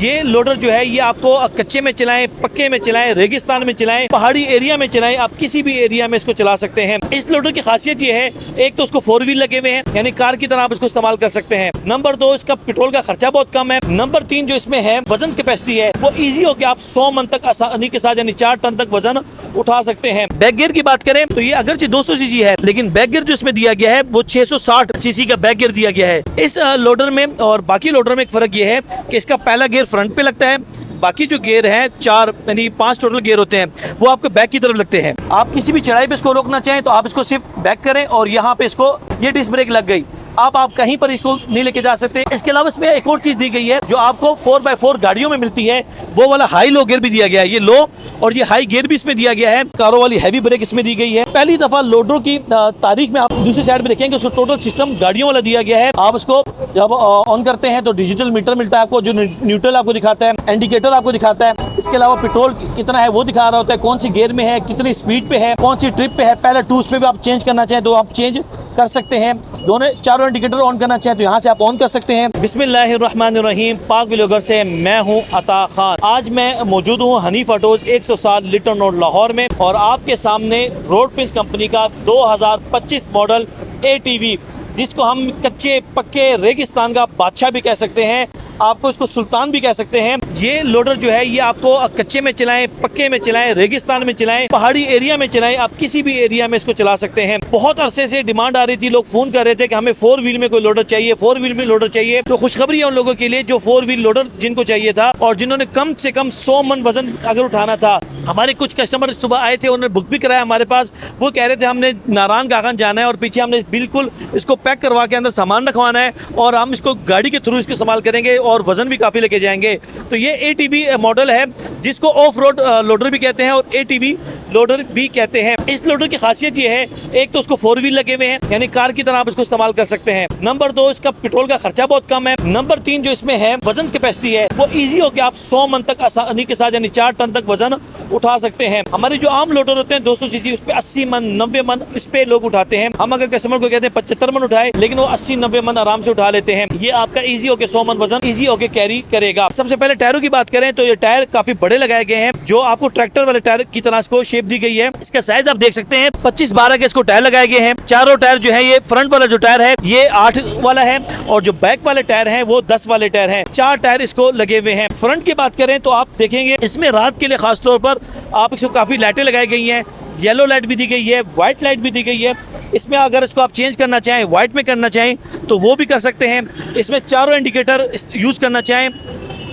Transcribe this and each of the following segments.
ये लोडर जो है ये आपको कच्चे में चलाएं, पक्के में चलाएं, रेगिस्तान में चलाएं, पहाड़ी एरिया में चलाएं, आप किसी भी एरिया में इसको चला सकते हैं। इस लोडर की खासियत ये है, एक तो उसको 4 व्हील लगे हुए हैं, यानी कार की तरह आप इसको इस्तेमाल कर सकते हैं। नंबर 2, इसका पेट्रोल का खर्चा बहुत कम है। नंबर 3, जो इसमें है वजन कैपेसिटी है वो इजी हो के आप 100 मन तक आसानी के साथ यानी 4 टन तक वजन उठा सकते हैं। बैक गियर की बात करें तो ये अगरचे 200 सीसी है, लेकिन बैक गियर जो इसमें दिया गया है वो 660 सीसी का बैक गियर दिया गया है। इस लोडर में और बाकी लोडर में एक फर्क ये है कि इसका पहला गियर फ्रंट पे लगता है, बाकी जो गियर हैं 4 यानी 5 टोटल गियर होते हैं वो आपको बैक की तरफ लगते हैं। आप किसी भी चढ़ाई पे इसको रोकना चाहें तो आप इसको सिर्फ बैक करें और यहाँ पे इसको ये डिस्क ब्रेक लग गई, आप कहीं पर इसको नहीं लेके जा सकते। इसके अलावा इसमें एक और चीज दी गई है जो आपको 4x4 गाड़ियों में मिलती है, वो वाला हाई लो गियर भी दिया गया है। ये लो और ये हाई गियर भी इसमें दिया गया है। कारों वाली हैवी ब्रेक इसमें दी गई है। पहली दफा लोडरों की तारीख में आप दूसरी साइड में देखेंगे उसको टोटल सिस्टम गाड़ियों वाला दिया गया है। आप इसको जब ऑन करते हैं तो डिजिटल मीटर मिलता है आपको, जो न्यूट्रल आपको दिखाता है, इंडिकेटर आपको दिखाता है। इसके अलावा पेट्रोल कितना है वो दिखा रहा होता है, कौन सी गियर में है, कितनी स्पीड पे है, कौन सी ट्रिप पे है। पहले टूल्स पे भी आप चेंज करना चाहें तो आप चेंज कर सकते हैं। दोनों चारों इंडिकेटर ऑन करना चाहें तो यहाँ से आप ऑन कर सकते हैं। बिस्मिल्लाहिर्रहमानिर्रहीम। पाक व्लॉगर से मैं हूँ अता खान। आज मैं मौजूद हूँ हनीफ ऑटोज 107 लिटन रोड लाहौर में और आपके सामने रोड पिंस कंपनी का 2025 मॉडल ATV, जिसको हम कच्चे पक्के रेगिस्तान का बादशाह भी कह सकते हैं, आपको इसको सुल्तान भी कह सकते हैं। ये लोडर जो है ये आपको कच्चे में चलाएं, पक्के में चलाएं, रेगिस्तान में चलाएं, पहाड़ी एरिया में चलाएं, आप किसी भी एरिया में इसको चला सकते हैं। बहुत अरसे से डिमांड आ रही थी, लोग फोन कर रहे थे कि हमें 4 व्हील में कोई लोडर चाहिए, 4 व्हील में लोडर चाहिए। तो खुशखबरी है उन लोगों के लिए जो 4 व्हील लोडर जिनको चाहिए था और जिन्होंने कम से कम 100 मन वजन अगर उठाना था। हमारे कुछ कस्टमर सुबह आए थे, उन्होंने बुक भी कराया हमारे पास। वो कह रहे थे हमने नारायण कागन जाना है और पीछे हमने बिल्कुल इसको पैक करवा के अंदर सामान रखवाना है और हम इसको गाड़ी के थ्रू इसको इस्तेमाल करेंगे और वजन भी काफ़ी लेके जाएंगे। तो ये ATV मॉडल है जिसको ऑफ रोड लोडर भी कहते हैं और ATV लोडर भी कहते हैं। इस लोडर की खासियत ये है, एक तो उसको 4 व्हील लगे हुए हैं, यानी कार की तरह आप इसको इस्तेमाल कर सकते हैं। नंबर 2, इसका पेट्रोल का खर्चा बहुत कम है। नंबर 3, जो इसमें है वजन कैपेसिटी है वो इजी हो के आप 100 मन तक आसानी के साथ यानी 4 टन तक वजन उठा सकते हैं। हमारे जो आम लोडर होते हैं 200 सीसी, उस पे 80 मन 90 मन इस पे लोग उठाते हैं। हम अगर कस्टमर को कहते हैं 75 मन उठाए, लेकिन वो 80-90 मन आराम से उठा लेते हैं। ये आपका इजी होके 100 मन वजन इजी होके कैरी करेगा। सबसे पहले टायरों की बात करें तो ये टायर काफी बड़े लगाए गए हैं, जो आपको ट्रैक्टर वाले टायर की तरह इसको शेप दी गई है। इसका साइज आप देख सकते हैं 25-12 के इसको टायर लगाए गए हैं। चारों टायर जो है, ये फ्रंट वाला जो टायर है ये 8 वाला है और जो बैक वाले टायर है वो 10 वाले टायर है। 4 टायर इसको लगे हुए हैं। फ्रंट की बात करें तो आप देखेंगे इसमें रात के लिए खास तौर पर आप इसको काफी लाइटें लगाई गई हैं। येलो लाइट भी दी गई है, व्हाइट लाइट भी दी गई है। इसमें अगर इसको आप चेंज करना चाहें, व्हाइट में करना चाहें तो वो भी कर सकते हैं। इसमें चारों इंडिकेटर यूज करना चाहें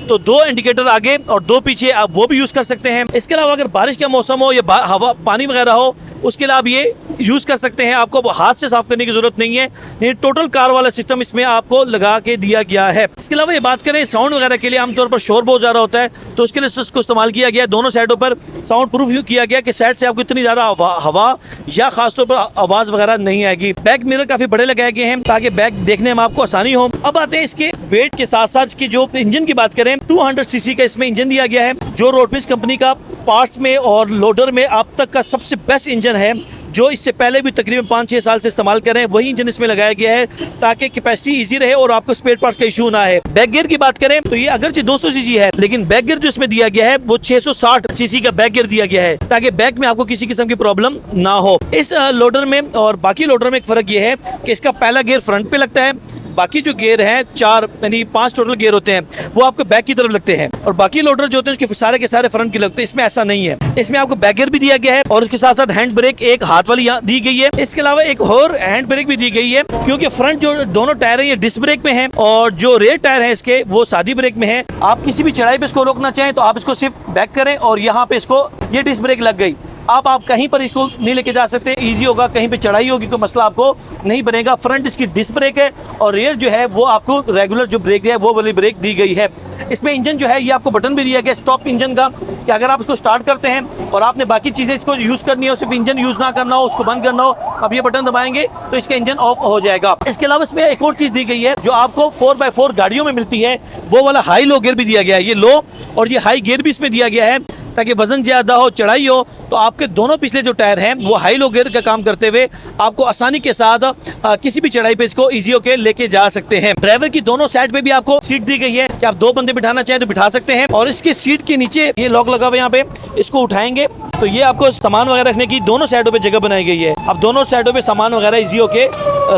तो 2 इंडिकेटर आगे और 2 पीछे आप वो भी यूज कर सकते हैं। इसके अलावा अगर बारिश का मौसम हो या हवा पानी वगैरह हो, उसके लिए आप ये यूज कर सकते हैं। आपको हाथ से साफ करने की जरूरत नहीं है, ये टोटल कार वाला सिस्टम इसमें आपको लगा के दिया गया है। इसके अलावा ये बात करें साउंड वगैरह के लिए, आमतौर पर शोर बहुत ज्यादा होता है तो उसके लिए इसको इस्तेमाल किया गया है। दोनों साइडों पर साउंड प्रूफ किया गया कि साइड से आपको इतनी ज्यादा हवा या खासतौर पर आवाज वगैरह नहीं आएगी। बैक मिरर काफी बड़े लगाए गए हैं ताकि बैक देखने में आपको आसानी हो। अब आते हैं इसके वेट के साथ साथ इसकी जो इंजन की बात करें, 200 सीसी का इसमें इंजन दिया गया है, जो रोड पिंस कंपनी का पार्ट्स में और लोडर में अब तक का सबसे बेस्ट इंजन है, जो इससे पहले भी तकरीबन 5-6 साल से इस्तेमाल कर रहे हैं। वही इंजन इसमें लगाया गया है ताकि कैपेसिटी इजी रहे और आपको स्पेयर पार्ट्स का इशू ना है। बैक गियर की बात करें तो ये अगरचे 200 सीसी है, लेकिन बैक गियर जो इसमें दिया गया है वो 660 सीसी का बैक गियर दिया गया है ताकि बैक में आपको किसी किस्म की प्रॉब्लम ना हो। इस लोडर में और बाकी लोडर में एक फर्क ये है कि इसका पहला गियर फ्रंट पे लगता है, बाकी जो गियर हैं 4 यानी 5 टोटल गियर होते हैं वो आपको बैक की तरफ लगते हैं और बाकी लोडर जो होते हैं उसके सारे के सारे फ्रंट की लगते हैं। इसमें ऐसा नहीं है, इसमें आपको बैक गियर भी दिया गया है और उसके साथ साथ हैंड ब्रेक एक हाथ वाली यहाँ दी गई है। इसके अलावा एक और हैंड ब्रेक भी दी गई है, क्योंकि फ्रंट जो दोनों टायर है ये डिस्क ब्रेक में है और जो रेयर टायर है इसके वो सादी ब्रेक में है। आप किसी भी चढ़ाई पे इसको रोकना चाहें तो आप इसको सिर्फ बैक करें और यहाँ पे इसको ये डिस्क ब्रेक लग गई, आप कहीं पर इसको नहीं लेके जा सकते। इजी होगा, कहीं पे चढ़ाई होगी कोई मसला आपको नहीं बनेगा। फ्रंट इसकी डिस्क ब्रेक है और रेयर जो है वो आपको रेगुलर जो ब्रेक है वो वाली ब्रेक दी गई है। इसमें इंजन जो है ये आपको बटन भी दिया गया स्टॉप इंजन का, कि अगर आप इसको स्टार्ट करते हैं और आपने बाकी चीज़ें इसको यूज़ करनी हो, सिर्फ इंजन यूज़ ना करना हो, उसको बंद करना हो, अब ये बटन दबाएंगे तो इसका इंजन ऑफ हो जाएगा। इसके अलावा इसमें एक और चीज़ दी गई है जो आपको 4x4 गाड़ियों में मिलती है, वो वाला हाई लो गियर भी दिया गया है। ये लो और ये हाई गियर भी इसमें दिया गया है ताकि वजन ज़्यादा हो, चढ़ाई हो तो आपके दोनों पिछले जो टायर हैं वो हाई लो गियर का काम करते हुए आपको आसानी के साथ किसी भी चढ़ाई पे इसको इजी होके लेके जा सकते हैं। ड्राइवर की दोनों साइड पे भी आपको सीट दी गई है कि आप 2 बंदे बिठाना चाहें तो बिठा सकते हैं। और इसके सीट के नीचे ये लॉक लगा हुआ है, यहाँ पे इसको उठाएंगे तो ये आपको सामान वगैरह रखने की दोनों साइडों पे जगह बनाई गई है। आप दोनों साइडों पे सामान वगैरह इजी होके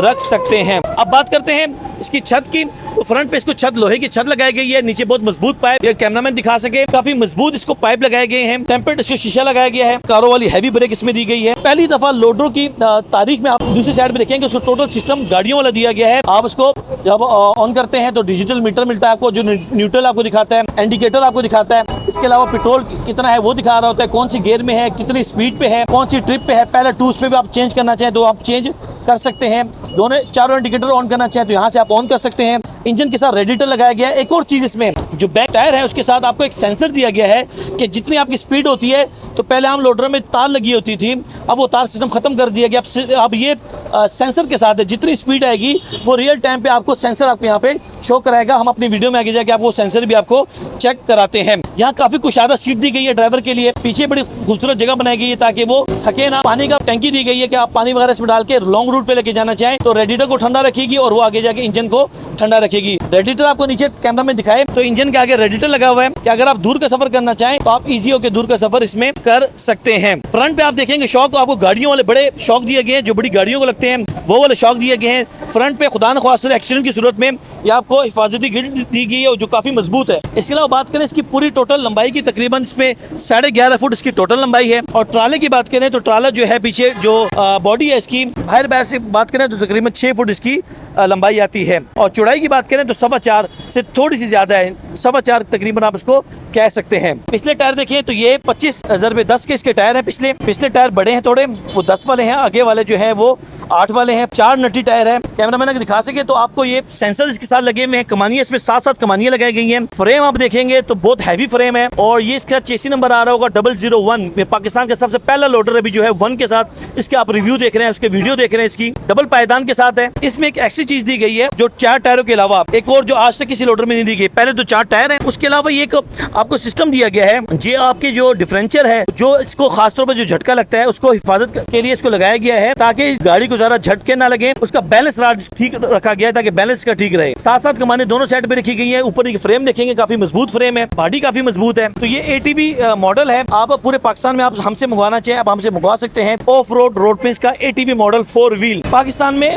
रख सकते हैं। अब बात करते हैं इसकी छत की। तो फ्रंट पे इसको छत, लोहे की छत लगाई गई है, नीचे बहुत मजबूत पाइप, ये कैमरामैन दिखा सके, काफी मजबूत इसको पाइप लगाए गए हैं। टेम्पर्ड इसको शीशा लगाया गया है, कारों वाली हैवी ब्रेक इसमें दी गई है। पहली दफा लोडरों की तारीख में आप दूसरी साइड में देखेंगे उसको टोटल सिस्टम गाड़ियों वाला दिया गया है। आप उसको जब ऑन करते हैं तो डिजिटल मीटर मिलता है आपको, जो न्यूट्रल आपको दिखाता है, इंडिकेटर आपको दिखाता है। इसके अलावा पेट्रोल कितना है वो दिखा रहा होता है, कौन सी गियर में है, कितनी स्पीड पे है, कौन सी ट्रिप पे है। पहले टूल्स पे भी आप चेंज करना चाहें तो आप चेंज कर सकते हैं। दोनों चारों इंडिकेटर ऑन करना चाहें तो यहाँ से आप ऑन कर सकते हैं। इंजन के साथ रेडिएटर लगाया गया है। एक और चीज इसमें जो बैक टायर है उसके साथ आपको एक सेंसर दिया गया है कि जितनी आपकी स्पीड होती है, तो पहले हम लोडर में तार लगी होती थी, अब वो तार सिस्टम खत्म कर दिया गया। अब ये सेंसर के साथ है, जितनी स्पीड आएगी वो रियल टाइम पे आपको सेंसर आपको यहाँ पे शो कराएगा। हम अपनी वीडियो में आगे जाके आपको सेंसर भी आपको चेक कराते हैं। यहाँ काफी कुशादा सीट दी गई है ड्राइवर के लिए, पीछे बड़ी खूबसूरत जगह बनाई गई है ताकि वो थके ना। पानी का टंकी दी गई है कि आप पानी वगैरह इसमें डाल के लॉन्ग रूट पे लेके जाना चाहें तो रेडिएटर को ठंडा रखेगी और वो आगे जाके इंजन को ठंडा रखेगी। रेडिएटर आपको नीचे कैमरा में दिखाए तो इंजन के आगे रेडिएटर लगा हुआ है कि अगर आप दूर का सफर करना चाहें तो आप इजी होकर दूर का सफर इसमें कर सकते हैं। फ्रंट पे आप देखेंगे शॉक, आपको गाड़ियों वाले बड़े शॉक दिए गए हैं जो बड़ी गाड़ियों को लगते हैं, वो वाले शॉक दिए गए हैं। फ्रंट पे खुदा न ख्वास्ता एक्सीडेंट की सूरत में ये आपको हिफाजती ग्रिल दी गई है जो काफी मजबूत है। इसके अलावा बात करें इसकी पूरी टोटल लंबाई की, तकरीबन इसमें 11.5 फुट इसकी टोटल लंबाई है। और ट्राले की बात करें तो ट्राला जो है पीछे जो बॉडी है इसकी बाहर से बात करें तो तकरीबन 6 फुट इसकी लंबाई आती है। और चौड़ाई की बात करें तो 4.25 से थोड़ी सी ज्यादा है, 4.25 तकरीबन आप इसको कह सकते हैं। पिछले टायर देखिए तो ये 25 ज़रबे 10 के इसके टायर है। पिछले टायर बड़े हैं थोड़े, वो 10 वाले हैं, आगे वाले जो है वो 8 वाले हैं। 4 नटी टायर है। कैमरामैन अगर दिखा सके तो आपको ये सेंसर इसके साथ लगे हुए हैं, कमानियां इसमें 7 कमानियां लगाई गई हैं। फ्रेम आप देखेंगे तो बहुत हैवी फ्रेम है और ये इसका चेसी नंबर आ रहा होगा 001। पाकिस्तान का सबसे पहला लोडर अभी जो है 1 के साथ इसके आप रिव्यू देख रहे हैं, उसके वीडियो देख रहे हैं, इसकी डबल पायदान के साथ है। इसमें एक ऐसी चीज दी गई है जो 4 टायरों के अलावा एक और जो आज तक किसी लोडर में नहीं दी गई। पहले तो 4 टायर है, उसके अलावा ये एक आपको सिस्टम दिया गया है, ये आपके जो डिफरेंशियल है, जो इसको खासतौर पर जो झटका लगता है उसको हिफाजत के लिए इसको लगाया गया है ताकि गाड़ी को ज्यादा झटके ना लगे। उसका बैलेंस राड ठीक रखा गया है ताकि बैलेंस का ठीक रहे। 7 कमाने दोनों साइड पे रखी गई है। ऊपर की फ्रेम देखेंगे काफी मजबूत फ्रेम है, बॉडी काफी मजबूत है। तो ये ATV मॉडल है। आप पूरे पाकिस्तान में आप हमसे मंगवाना चाहें आप हमसे मंगवा सकते हैं। ऑफ रोड रोड पेंस का ATV मॉडल 4 व्हील। पाकिस्तान में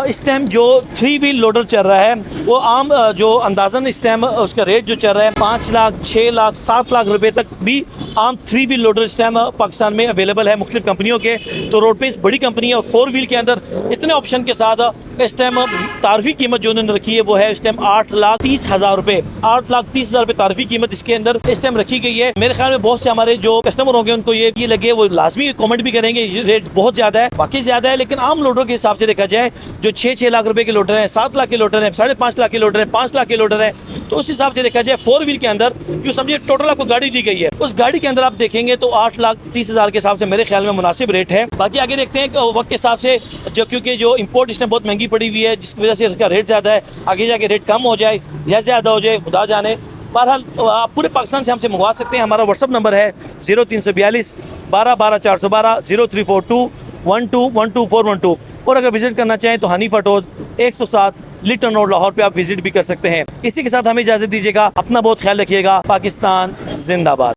इस टाइम जो 3 व्हील लोडर चल रहा है वो आम जो अंदाजन इस टाइम उसका रेट जो चल रहा है 5 लाख 6 लाख 7 लाख रुपए तक भी आम 3 व्हील लोडर इस टाइम पाकिस्तान में अवेलेबल है मुख्तलिफ कंपनियों के। तो रोड पेंस बड़ी कंपनी है और 4 व्हील के अंदर इतने ऑप्शन के साथ इस टाइम तारफी कीमत जो उन्होंने रखी है वो है इस टाइम 8,30,000 रुपए। 8,30,000 रुपए तारफी कीमत इसके अंदर इस टाइम रखी गई है। मेरे ख्याल में बहुत से हमारे जो कस्टमर होंगे उनको ये लगे, वो लाजमी कमेंट भी करेंगे ये रेट बहुत ज्यादा है, बाकी ज्यादा है। लेकिन आम लोडर के हिसाब से देखा जाए जो 6 लाख रुपए के लोडर है, 7 लाख के लोडर है, 5.5 लाख के लोडर है, 5 लाख के लोडर है, तो उस हिसाब से देखा जाए 4 व्हील के अंदर जो समझिए टोटल आपको गाड़ी दी गई है उस गाड़ी के अंदर आप देखेंगे तो 8,30,000 के हिसाब से मेरे ख्याल में मुनासिब रेट है। बाकी आगे देखते हैं वक्त के हिसाब से जो क्योंकि जो इम्पोर्ट इसमें बहुत महंगी पड़ी हुई है जिसकी वजह से इसका रेट ज़्यादा है, आगे जाके रेट कम हो जाए या ज़्यादा हो जाए खुदा जाने। बहरहाल आप पूरे पाकिस्तान से हमसे मंगवा सकते हैं। हमारा व्हाट्सअप नंबर है 0342 12 12 412 0342 12 12 412। और अगर विजिट करना चाहें तो हनीफ ऑटोज 107 लिटन रोड लाहौर पे आप विजिट भी कर सकते हैं। इसी के साथ हमें इजाज़त दीजिएगा। अपना बहुत ख्याल रखिएगा। पाकिस्तान जिंदाबाद।